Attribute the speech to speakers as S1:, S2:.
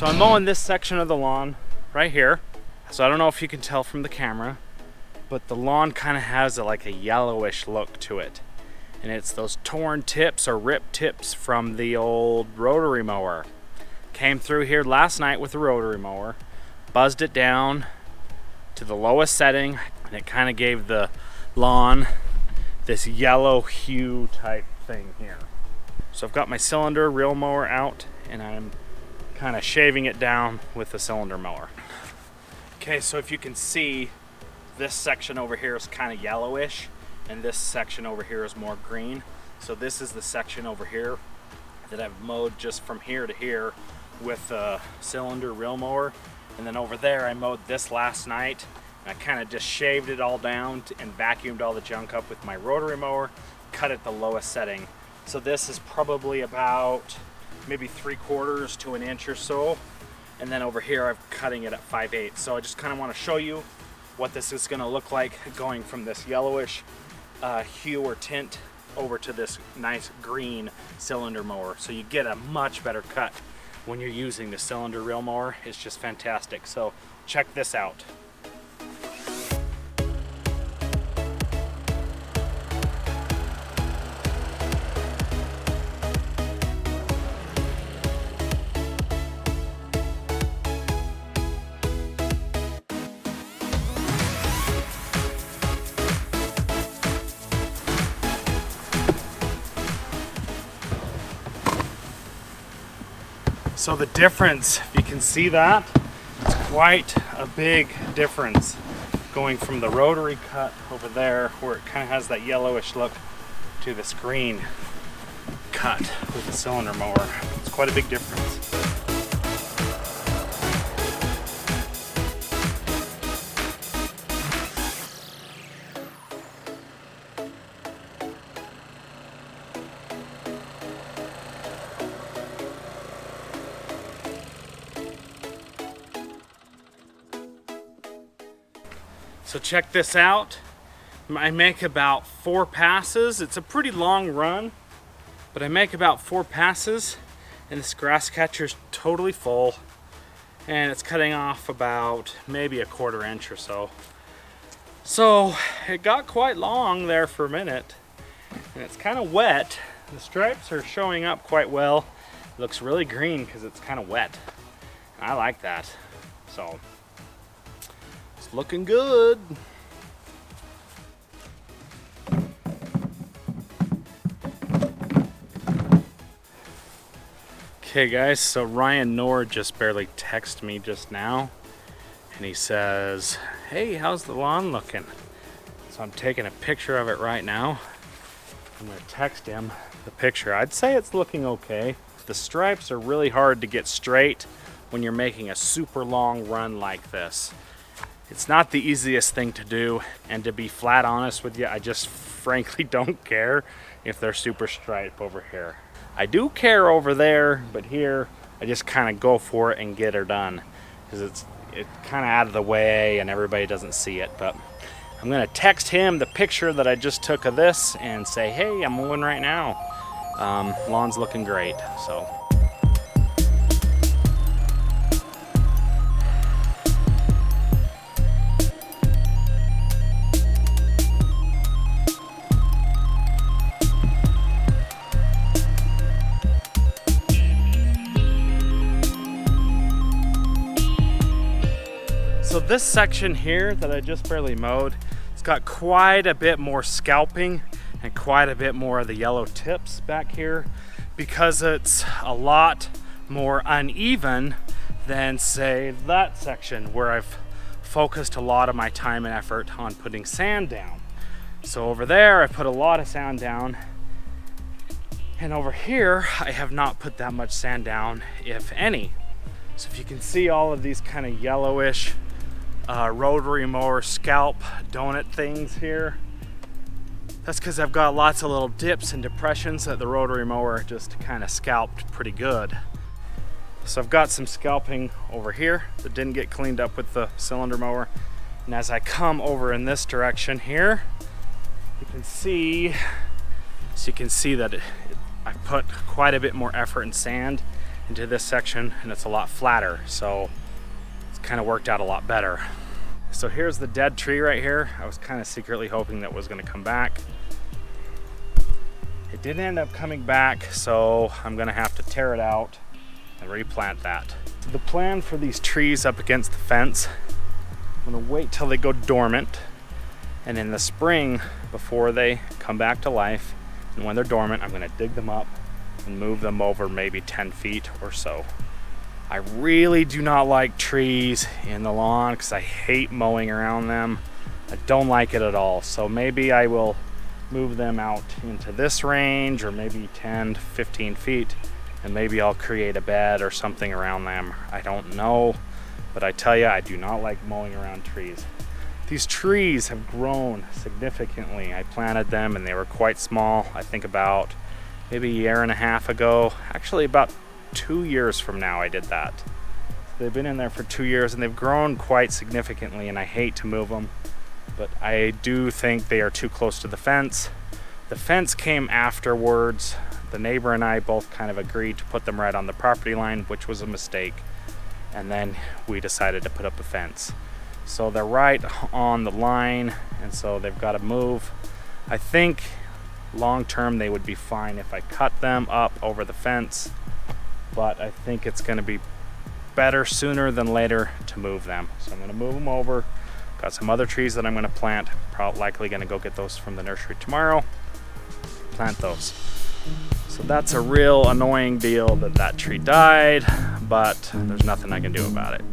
S1: So I'm mowing this section of the lawn right here. So I don't know if you can tell from the camera, but the lawn kind of has like a yellowish look to it. And it's those torn tips or ripped tips from the old rotary mower. Came through here last night with the rotary mower, buzzed it down to the lowest setting, and it kind of gave the lawn this yellow hue type thing here. So I've got my cylinder reel mower out, and I'm kind of shaving it down with the cylinder mower. Okay, so if you can see, this section over here is kind of yellowish, and this section over here is more green. So this is the section over here that I've mowed just from here to here with a cylinder reel mower. And then over there I mowed this last night, and I kind of just shaved it all down and vacuumed all the junk up with my rotary mower, cut it the lowest setting. So this is probably about maybe 3/4 to an inch or so. And then over here I'm cutting it at 5/8. So I just kind of want to show you what this is going to look like going from this yellowish hue or tint over to this nice green cylinder mower. So you get a much better cut when you're using the cylinder reel mower. It's just fantastic. So check this out. So the difference, if you can see that, it's quite a big difference going from the rotary cut over there, where it kind of has that yellowish look, to this green cut with the cylinder mower. It's quite a big difference. So check this out. I make about 4 passes. It's a pretty long run, but I make about 4 passes, and this grass catcher is totally full, and it's cutting off about maybe a 1/4 inch or so. So it got quite long there for a minute, and it's kind of wet. The stripes are showing up quite well. It looks really green because it's kind of wet. I like that. So it's looking good. Okay guys, so Ryan Nord just barely texted me just now, and he says, hey, how's the lawn looking? So I'm taking a picture of it right now. I'm gonna text him the picture. I'd say it's looking okay. The stripes are really hard to get straight when you're making a super long run like this. It's not the easiest thing to do, and to be flat honest with you, I just frankly don't care if they're super straight over here. I do care over there, but here I just kind of go for it and get her done, because it's kind of out of the way and everybody doesn't see it. But I'm gonna text him the picture that I just took of this and say, hey, I'm mowing right now. Lawn's looking great. So So this section here that I just barely mowed, it's got quite a bit more scalping and quite a bit more of the yellow tips back here, because it's a lot more uneven than, say, that section where I've focused a lot of my time and effort on putting sand down. So over there I put a lot of sand down, and over here I have not put that much sand down, if any. So if you can see all of these kind of yellowish rotary mower scalp donut things here, that's because I've got lots of little dips and depressions that the rotary mower just kind of scalped pretty good. So I've got some scalping over here that didn't get cleaned up with the cylinder mower, and as I come over in this direction here, you can see that I put quite a bit more effort in sand, into this section, and it's a lot flatter, so it's kind of worked out a lot better. So here's the dead tree right here. I was kind of secretly hoping that was going to come back. It didn't end up coming back, so I'm going to have to tear it out and replant that. So the plan for these trees up against the fence, I'm going to wait till they go dormant, and in the spring, before they come back to life, and when they're dormant, I'm going to dig them up and move them over maybe 10 feet or so. I really do not like trees in the lawn because I hate mowing around them. I don't like it at all. So maybe I will move them out into this range, or maybe 10 to 15 feet, and maybe I'll create a bed or something around them. I don't know, but I tell you, I do not like mowing around trees. These trees have grown significantly. I planted them and they were quite small. I think about maybe a year and a half ago, actually about 2 years from now I did that. They've been in there for 2 years and they've grown quite significantly, and I hate to move them, but I do think they are too close to the fence. The fence came afterwards. The neighbor and I both kind of agreed to put them right on the property line, which was a mistake, and then we decided to put up a fence. So they're right on the line, and so they've got to move. I think long term they would be fine if I cut them up over the fence, but I think it's going to be better sooner than later to move them. So I'm going to move them over. Got some other trees that I'm going to plant. Probably likely going to go get those from the nursery tomorrow. Plant those. So that's a real annoying deal that that tree died, but there's nothing I can do about it.